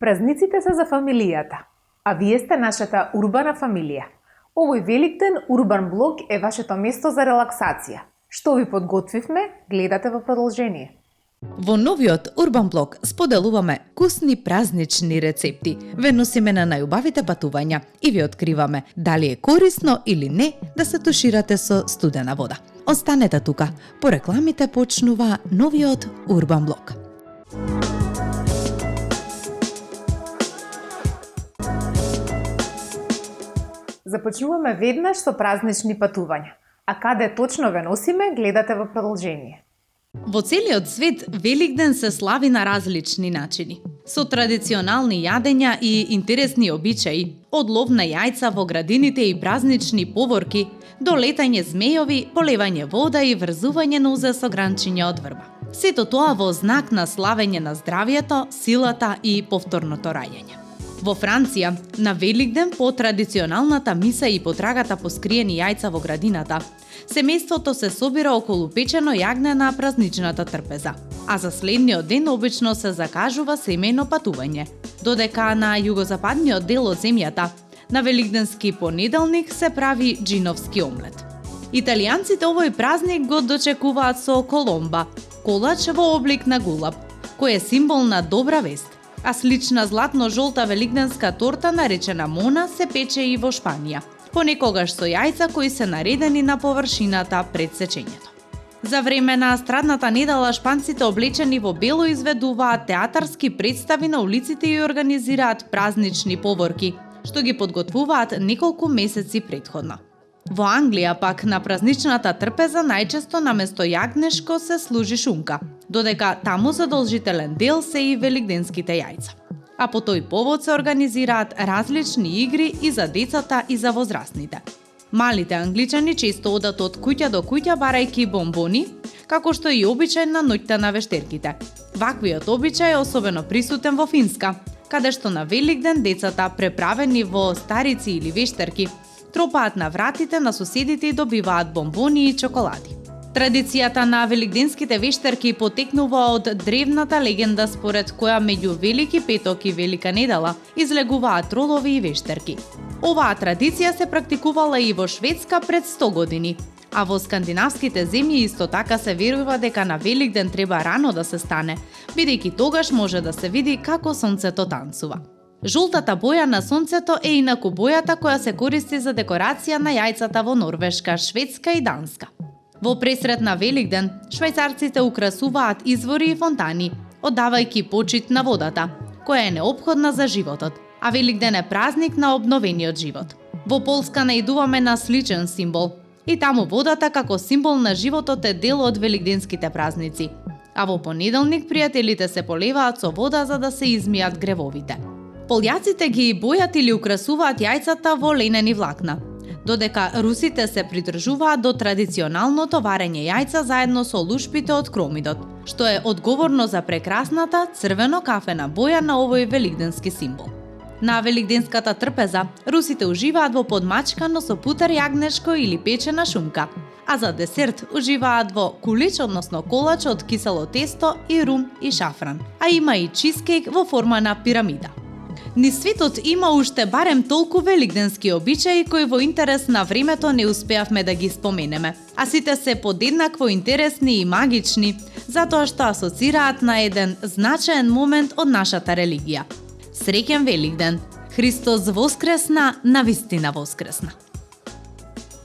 Празниците се за фамилијата, а вие сте нашата урбана фамилија. Овој Великден Урбан блог е вашето место за релаксација. Што ви подготвивме, гледате во продолжение. Во новиот Урбан блог споделуваме вкусни празнични рецепти, ве носиме на најубавите патувања и ви откриваме дали е корисно или не да се туширате со студена вода. Останете тука, по рекламите почнува новиот Урбан блог. Започнуваме веднаш со празнични патувања, а каде точно ве носиме, гледате во продолжение. Во целиот свет Великден се слави на различни начини, со традиционални јадења и интересни обичаи, од лов на јајца во градините и празнични поворки, до летање змејови, полевање вода и врзување нозе со гранчиња од врба. Сето тоа во знак на славење на здравието, силата и повторното раѓање. Во Франција, на Великден, по традиционалната миса и потрагата по скриени јајца во градината, семејството се собира околу печено јагне на празничната трпеза, а за следниот ден обично се закажува семејно патување, додека на југозападниот дел од земјата, на Великденски понеделник се прави джиновски омлет. Италијанците овој празник го дочекуваат со коломба, колач во облик на гулаб, кој е символ на добра вест, а слична златно-жолта великденска торта наречена Мона се пече и во Шпанија, понекогаш со јајца кои се наредени на површината пред сечењето. За време на страдната недела шпанците облечени во бело изведуваат театарски представи на улиците и организираат празнични поворки, што ги подготвуваат неколку месеци претходно. Во Англија пак на празничната трпеза најчесто наместо јагнешко се служи шунка, додека таму задолжителен дел се и великденските јајца. А по тој повод се организираат различни игри и за децата и за возрастните. Малите англичани често одат од куќа до куќа барајќи бомбони, како што и обичај на ноќта на вештерките. Ваквиот обичај е особено присутен во Финска, каде што на Великден децата преправени во старици или вештерки тропаат на вратите на соседите и добиваат бомбони и чоколади. Традицијата на великденските вештерки потекнува од древната легенда според која меѓу Велики петок и Велика недела излегуваат тролови и вештерки. Оваа традиција се практикувала и во Шведска пред 100 години, а во скандинавските земји исто така се верува дека на Великден треба рано да се стане, бидејќи тогаш може да се види како сонцето танцува. Жолтата боја на сонцето е инаку бојата која се користи за декорација на јајцата во Норвешка, Шведска и Данска. Во пресрет на Великден, швајцарците украсуваат извори и фонтани, оддавајќи почит на водата, која е неопходна за животот, а Великден е празник на обновениот живот. Во Полска наидуваме на сличен символ, и таму водата како символ на животот е дел од великденските празници, а во понеделник пријателите се полеваат со вода за да се измијат гревовите. Полјаците ги бојат или украсуваат јајцата во ленени влакна, додека русите се придржуваат до традиционалното варење јајца заедно со лушпите од кромидот, што е одговорно за прекрасната црвено-кафена боја на овој великденски символ. На великденската трпеза русите уживаат во подмачкано со путер јагнешко или печена шунка, а за десерт уживаат во кулич, односно колач од кисело тесто и рум и шафран, а има и чизкейк во форма на пирамида. Низ светот има уште барем толку великденски обичаи кои во интерес на времето не успеавме да ги споменеме, а сите се подеднакво интересни и магични, затоа што асоцираат на еден значаен момент од нашата религија. Среќен Великден! Христос воскресна, навистина воскресна!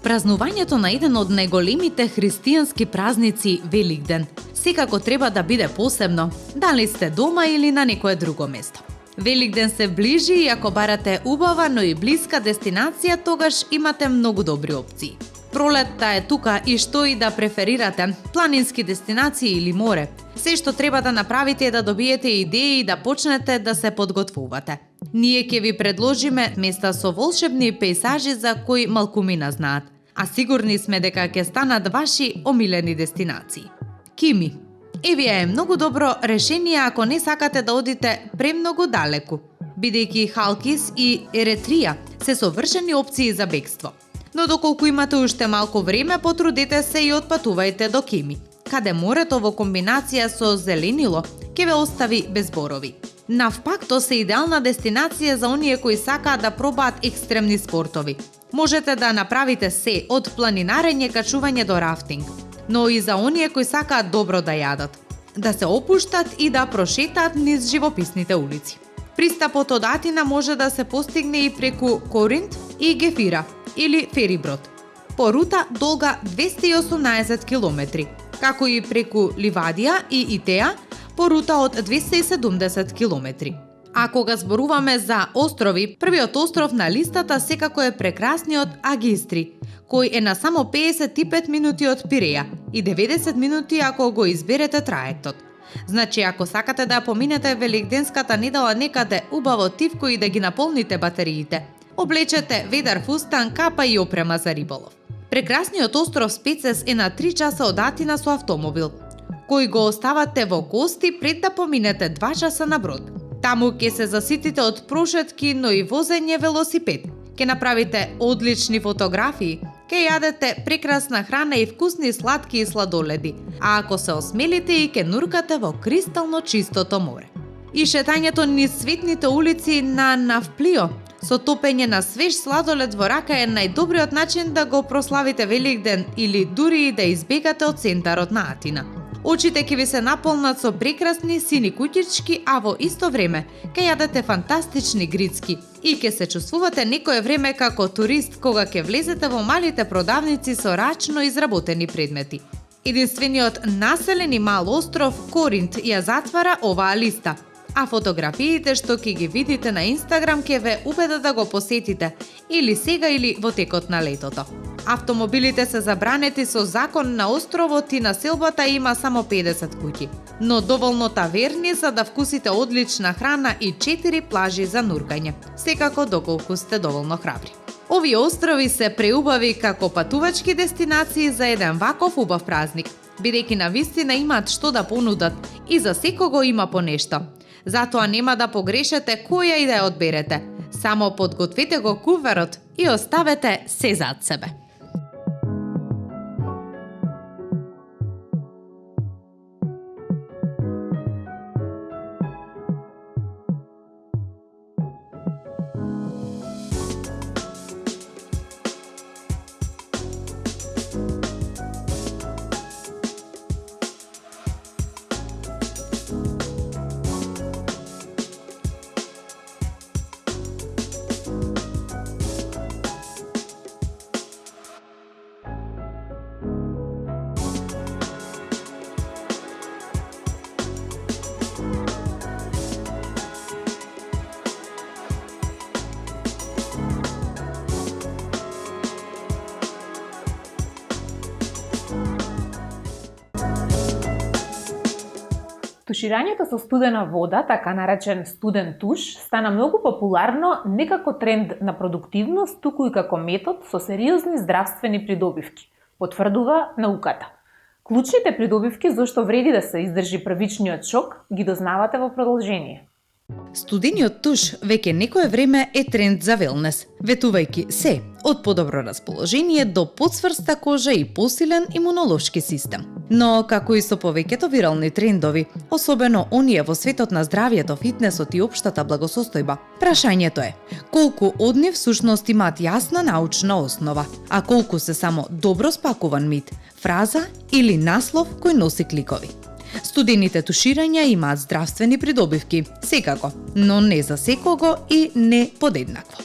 Празнувањето на еден од најголемите христијански празници, Великден, секако треба да биде посебно, дали сте дома или на некое друго место. Великден се ближи и ако барате убава, но и блиска дестинација, тогаш имате многу добри опции. Пролетта е тука и што и да преферирате, планински дестинации или море. Се што треба да направите е да добиете идеи и да почнете да се подготвувате. Ние ќе ви предложиме места со волшебни пејзажи за кои малкумина знаат, а сигурни сме дека ќе станат ваши омилени дестинации. Кими. Евија е многу добро решение ако не сакате да одите премногу далеку, бидејќи Халкис и Еретрија се совршени опции за бегство. Но доколку имате уште малку време, потрудете се и отпатувајте до Кими. каде морето во комбинација со зеленило ќе ве остави без борови. Навпакто се идеална дестинација за оние кои сакаат да пробаат екстремни спортови. Можете да направите се од планинарење, качување до рафтинг, но и за оние кои сакаат добро да јадат, да се опуштат и да прошетаат низ живописните улици. Пристапот од Атина може да се постигне и преку Коринт и Гефира или фериброд, по рута долга 218 км, како и преку Ливадија и Итеа по рута од 270 км. А кога зборуваме за острови, првиот остров на листата секако е прекрасниот Агистри, кој е на само 55 минути од Пиреја и 90 минути ако го изберете траектот. Значи, ако сакате да поминете великденската недела некаде убаво тивко и да ги наполните батериите, облечете ведар фустан, капа и опрема за риболов. Прекрасниот остров Спецес е на 3 часа од Атина со автомобил, кој го оставате во Кости пред да поминете 2 часа на брод. Таму ќе се заситите од прошетки, но и возење велосипед. Ќе направите одлични фотографии, ќе јадете прекрасна храна и вкусни сладки и сладоледи, а ако се осмелите и ќе нуркате во кристално чистото море. И шетањето низ светните улици на Навплио, со топење на свеж сладолед во рака е најдобриот начин да го прославите Великден или дури да избегате од центарот на Атина. Очите ќе ви се наполнат со прекрасни сини куќички, а во исто време ќе јадете фантастични грицки и ќе се чувствувате некое време како турист кога ќе влезете во малите продавници со рачно изработени предмети. Единствениот населен и мал остров Коринт ја затвара оваа листа, а фотографиите што ќе ги видите на Инстаграм ќе ве убедат да го посетите или сега или во текот на летото. Автомобилите се забранети со закон на островот и населбата има само 50 куќи, но доволно таверни за да вкусите одлична храна и 4 плажи за нуркање, секако доколку сте доволно храбри. Овие острови се преубави како патувачки дестинации за еден ваков убав празник, бидејќи навистина имаат што да понудат и за секого има по нешто. Затоа нема да погрешете која и да ја одберете. Само подгответе го куверот и оставете се зад себе. Туширањето со студена вода, така наречен студен туш, стана многу популарно не како тренд на продуктивност, туку и како метод со сериозни здравствени придобивки, потврдува науката. Клучните придобивки зошто вреди да се издржи првичниот шок ги дознавате во продолжение. Студениот туш веќе некое време е тренд за велнес, ветувајќи се од подобро расположение до подсврста кожа и посилен имунолошки систем. Но како и со повеќето вирални трендови, особено оние во светот на здравјето, фитнесот и општата благосостојба, прашањето е колку од нив всушност имаат јасна научна основа, а колку се само добро спакуван мит, фраза или наслов кој носи кликови. Студените туширања имаат здравствени придобивки, секако, но не за секого и не подеднакво.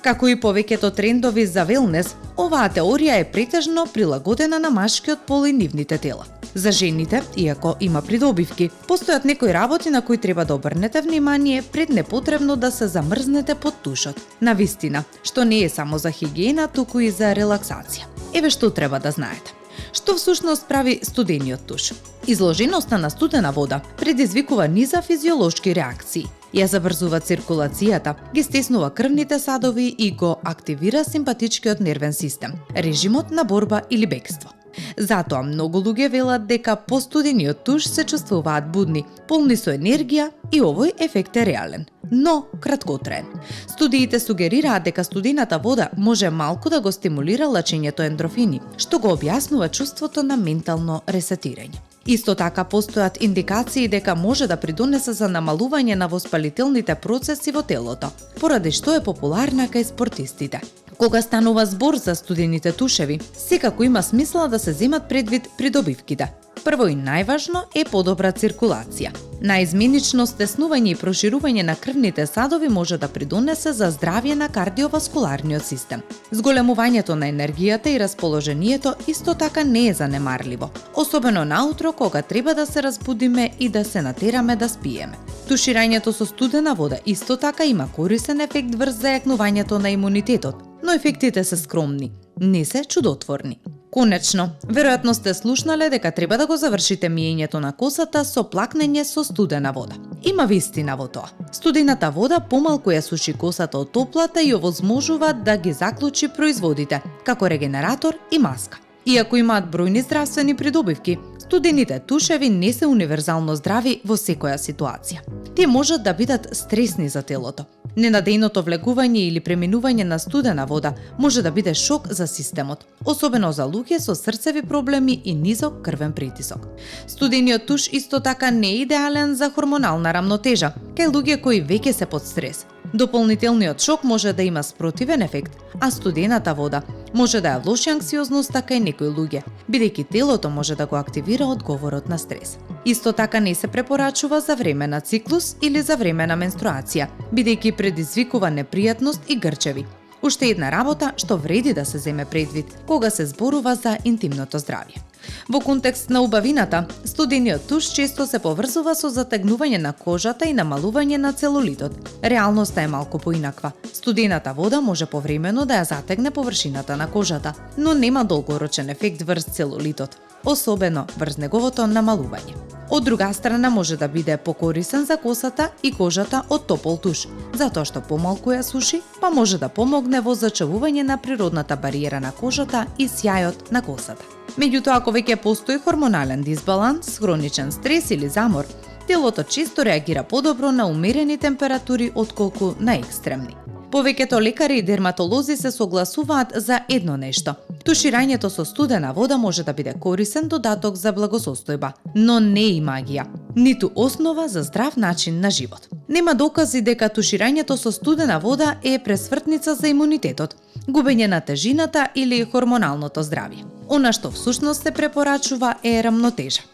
Како и повеќето трендови за велнес, оваа теорија е претежно прилагодена на машкиот пол и нивните тела. За жените, иако има придобивки, постојат некои работи на кои треба да обрнете внимание пред непотребно да се замрзнете под тушот. Навистина, што не е само за хигиена, туку и за релаксација. Еве што треба да знаете. Што всушност прави студениот туш? Изложеноста на студена вода предизвикува низа физиолошки реакции. Ја забрзува циркулацијата, ги стеснува крвните садови и го активира симпатичкиот нервен систем, режимот на борба или бегство. Затоа многу луѓе велат дека по студениот туш се чувствуваат будни, полни со енергија и овој ефект е реален, но краткотраен. Студиите сугерираат дека студената вода може малку да го стимулира лачењето ендорфини, што го објаснува чувството на ментално ресетирање. Исто така постојат индикации дека може да придонесе за намалување на воспалителните процеси во телото, поради што е популарна кај спортистите. Кога станува збор за студените тушеви, секако има смисла да се земат предвид придобивките. Прво и најважно е подобра циркулација. Наизменично стеснување и проширување на крвните садови може да придонесе за здравје на кардиоваскуларниот систем. Зголемувањето на енергијата и расположението исто така не е занемарливо, особено наутро кога треба да се разбудиме и да се натераме да спиеме. Туширањето со студена вода исто така има корисен ефект врз зајакнувањето на имунитетот, но ефектите се скромни, не се чудотворни. Конечно, веројатно сте слушнале дека треба да го завршите миењето на косата со плакнење со студена вода. Има вистина во тоа. Студената вода помалку ја суши косата од топлата и овозможува да ги заклучи производите, како регенератор и маска. Иако имаат бројни здравствени придобивки, студените тушеви не се универзално здрави во секоја ситуација. Тие можат да бидат стресни за телото. Ненадејното влегување или преминување на студена вода може да биде шок за системот, особено за луѓе со срцеви проблеми и низок крвен притисок. Студениот туш исто така не е идеален за хормонална рамнотежа, кај луѓе кои веќе се под стрес. Дополнителниот шок може да има спротивен ефект, а студената вода може да ја влоши анксиозноста кај некои луѓе, бидејќи телото може да го активира одговорот на стрес. Исто така не се препорачува за време на циклус или за време на менструација, бидејќи предизвикува непријатност и грчеви. Уште една работа што вреди да се земе предвид кога се зборува за интимното здравје. Во контекст на убавината, студениот туш често се поврзува со затегнување на кожата и намалување на целулитот. Реалноста е малку поинаква. Студената вода може повремено да ја затегне површината на кожата, но нема долгорочен ефект врз целулитот, особено врз неговото намалување. Од друга страна може да биде покорисен за косата и кожата од топол туш, затоа што помалку ја суши, па може да помогне во зачевување на природната бариера на кожата и сјајот на косата. Меѓутоа, ако веќе постои хормонален дисбаланс, хроничен стрес или замор, телото често реагира подобро на умерени температури отколку на екстремни. Повеќето лекари и дерматолози се согласуваат за едно нешто. Туширањето со студена вода може да биде корисен додаток за благосостојба, но не и магија, ниту основа за здрав начин на живот. Нема докази дека туширањето со студена вода е пресвртница за имунитетот, губење на тежината или хормоналното здравје. Она што всушност се препорачува е рамнотежа.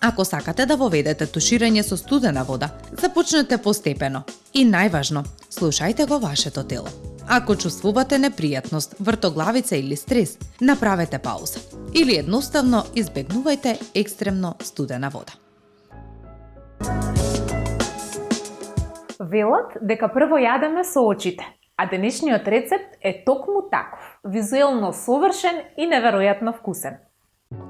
Ако сакате да воведете туширање со студена вода, започнете постепено. И најважно, слушајте го вашето тело. Ако чувствувате непријатност, вртоглавица или стрес, направете пауза. Или едноставно избегнувајте екстремно студена вода. Велат дека прво јадеме со очите, а денешниот рецепт е токму таков, визуелно совршен и неверојатно вкусен.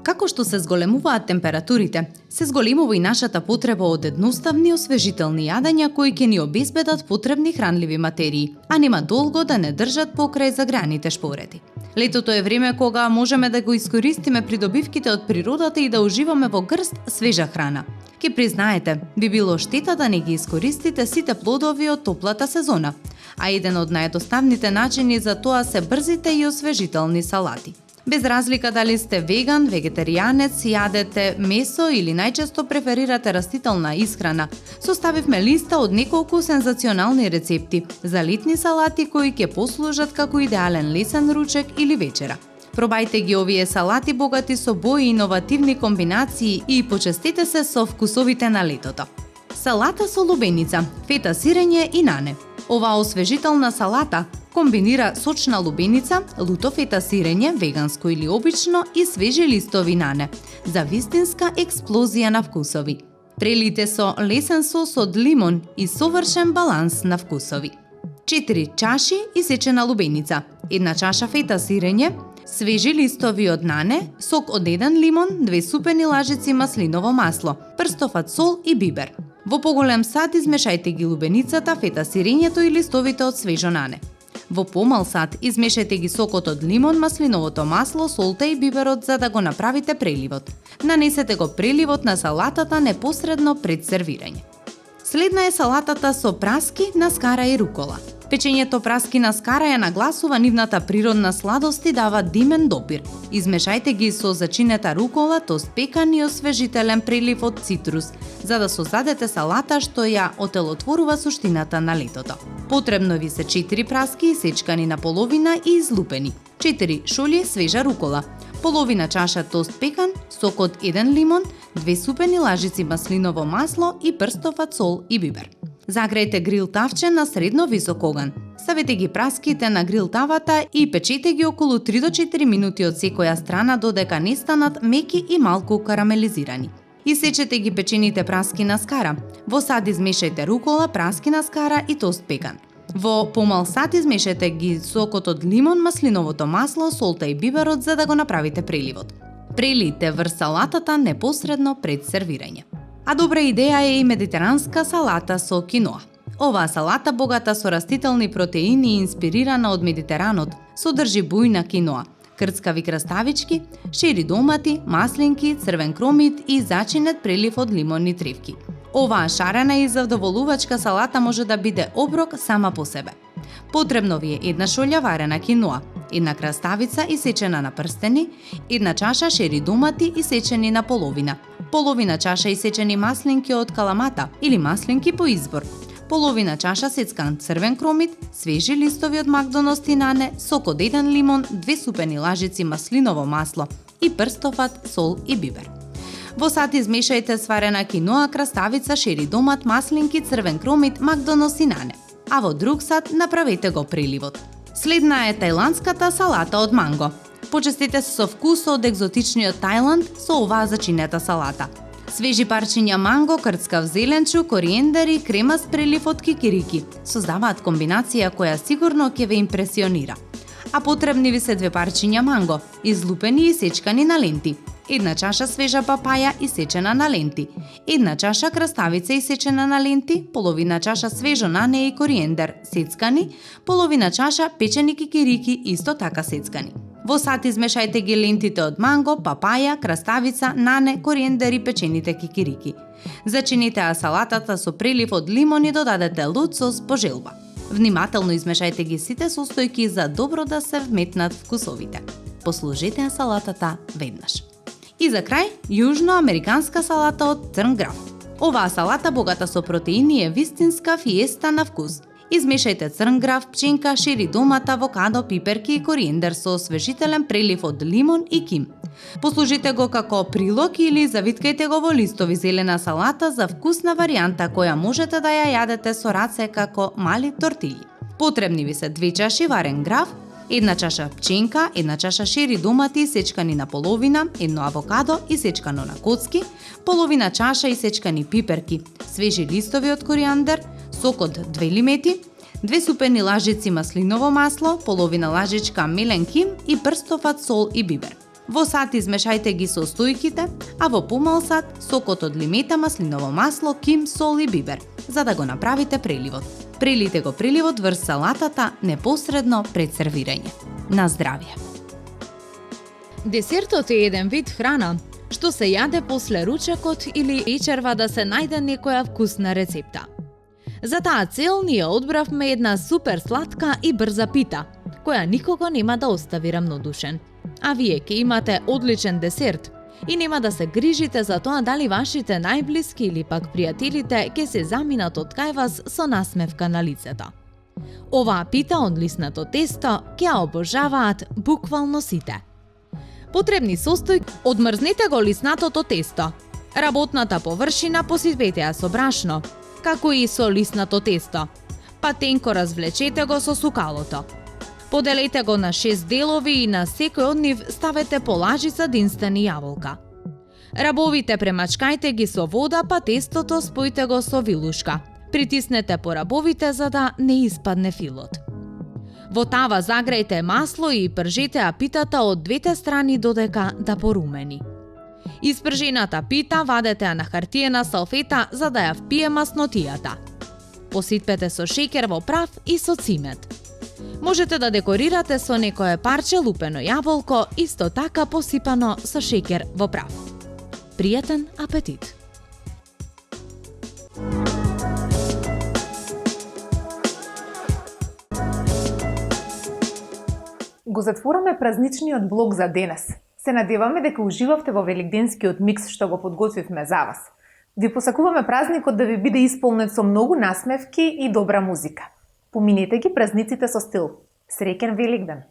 Како што се зголемуваат температурите, се зголемува и нашата потреба од едноставни освежителни јадења кои ќе ни обезбедат потребни хранливи материи, а нема долго да не држат покрај заграните шпорети. Летото е време кога можеме да го искористиме придобивките од природата и да уживаме во грст свежа храна. Ке признаете, би било штета да не ги искористите сите плодови од топлата сезона, а еден од наједноставните начини за тоа се брзите и освежителни салати. Без разлика дали сте веган, вегетаријанец, јадете месо или најчесто преферирате растителна исхрана, составивме листа од неколку сензационални рецепти за летни салати кои ќе послужат како идеален лесен ручек или вечера. Пробајте ги овие салати богати со бои и иновативни комбинации и почестите се со вкусовите на летото. Салата со лубеница, фета сирење и нане. Оваа освежителна салата комбинира сочна лубеница, луто фета сирење, веганско или обично и свежи листови нане, за вистинска експлозија на вкусови. Прелите со лесен сос од лимон и совршен баланс на вкусови. 4 чаши исечена лубеница, 1 чаша фета сирење, свежи листови од нане, сок од 1 лимон, 2 супени лажици маслиново масло, прстов сол и бибер. Во поголем сад измешајте ги лубеницата, фета сирењето и листовите од свежо нане. Во помал сад измешајте ги сокот од лимон, маслиновото масло, солта и биберот за да го направите преливот. Нанесете го преливот на салатата непосредно пред сервирање. Следна е салатата со праски, наскара и рукола. Печењето праски на скара ја нагласува нивната природна сладост и дава димен допир. Измешајте ги со зачинета рукола, тост пекан и освежителен прелив од цитрус, за да создадете салата што ја отелотворува суштината на летото. Потребно ви се 4 праски исечкани на половина и излупени, 4 шолји свежа рукола, половина чаша тост пекан, сок од 1 лимон, 2 супени лажици маслиново масло и прстов сол и бибер. Загрејте грил тавче на средно висок оган. Ставете ги праските на грил тавата и печете ги околу 3 до 4 минути од секоја страна додека не станат меки и малку карамелизирани. Исечете ги печените праски на скара. Во сад измешајте рукола, праски на скара и тост пекан. Во помал сад измешајте ги сокот од лимон, маслиновото масло, солта и биберот за да го направите преливот. Прелите врз салатата непосредно пред сервирање. А добра идеја е и медитеранска салата со киноа. Оваа салата богата со растителни протеини и инспирирана од Медитеранот, содржи бујна киноа, крцкави краставички, шери домати, маслинки, црвен кромит и зачинет прелив од лимонни тревки. Оваа шарена и задоволувачка салата може да биде оброк сама по себе. Потребно ви е 1 шолја варена киноа, 1 краставица исечена на прстени, 1 чаша шери домати исечени на половина, половина чаша исечени маслинки од каламата или маслинки по избор, половина чаша сецкан црвен кромит, свежи листови од макдоност нане, сок од 1 лимон, 2 супени лажици маслиново масло и прстофат сол и бибер. Во сад измешајте сварена киноа, краставица, шери домат, маслинки, црвен кромит, макдоност нане. А во друг сад направете го преливот. Следна е тајландската салата од манго. Почестите се со вкус од екзотичниот Тајланд со оваа зачинета салата. Свежи парчиња манго, крцкав зеленчу, кориендер и крема с прелив од кикирики создаваат комбинација која сигурно ќе ве импресионира. А потребни ви се 2 парчиња манго, излупени и сечкани на ленти, 1 чаша свежа папаја исечена на ленти, 1 чаша краставица исечена на ленти, половина чаша свежо нане и кориендер сецкани, половина чаша печени кикирики исто така сецкани. Во сад измешајте ги лентите од манго, папаја, краставица, нане, кориендер и печените кикирики. Зачинете салатата со прелив од лимон и додадете луд сос по желба. Внимателно измешајте ги сите состојки за добро да се вметнат вкусовите. Послужете салатата веднаш. И за крај, јужноамериканска салата од црн граф. Оваа салата богата со протеини е вистинска фиеста на вкус. Измешајте црн граф, пченка, шери домат, авокадо, пиперки и кориендер со освежителен прелив од лимон и ким. Послужите го како прилог или завиткајте го во листови зелена салата за вкусна варијанта која можете да ја јадете со раце како мали тортилји. Потребни ви се 2 чаши варен граф, 1 чаша пченка, 1 чаша шери домати исечкани на половина, 1 авокадо исечкано на коцки, половина чаша исечкани пиперки, свежи листови од кориандер, сок од 2 лимети, 2 супени лажици маслиново масло, половина лажичка мелен ким и прстофат сол и бибер. Во сад измешајте ги состојките, а во помал сад сокот од лимета, маслиново масло, ким, сол и бибер, за да го направите преливот. Прелите го преливот врз салатата непосредно пред сервирање. На здравје! Десертот е еден вид храна што се јаде после ручекот или вечерва да се најде некоја вкусна рецепта. За таа цел ние одбравме една супер сладка и брза пита, која никого нема да остави рамнодушен. А вие ќе имате одличен десерт и нема да се грижите за тоа дали вашите најблиски или пак пријателите ќе се заминат од кај вас со насмевка на лицето. Оваа пита од лиснато тесто ќе ја обожаваат буквално сите. Потребни состојки: одмрзнете го лиснатото тесто. Работната површина посипете ја со брашно, како и со лиснато тесто. Па тенко развлечете го со сукалото. Поделете го на 6 делови и на секој од нив ставете по лажица динстени јаболка. Рабовите премачкајте ги со вода, па тестото спојте го со вилушка. Притиснете по рабовите за да не испадне филот. Во тава загрејте масло и пржете ја питата од двете страни додека да порумени. Испржената пита вадете ја на хартиена салфета за да ја впие маснотијата. Посипете со шеќер во прав и со цимет. Можете да декорирате со некое парче лупено јаболко, исто така посипано со шеќер во прав. Пријатен апетит! го затвораме празничниот блок за денес. Се надеваме дека уживавте во великденскиот микс што го подготвивме за вас. Ви посакуваме празникот да ви биде исполнет со многу насмевки и добра музика. Поминете ги празниците со стил. Среќен Великден!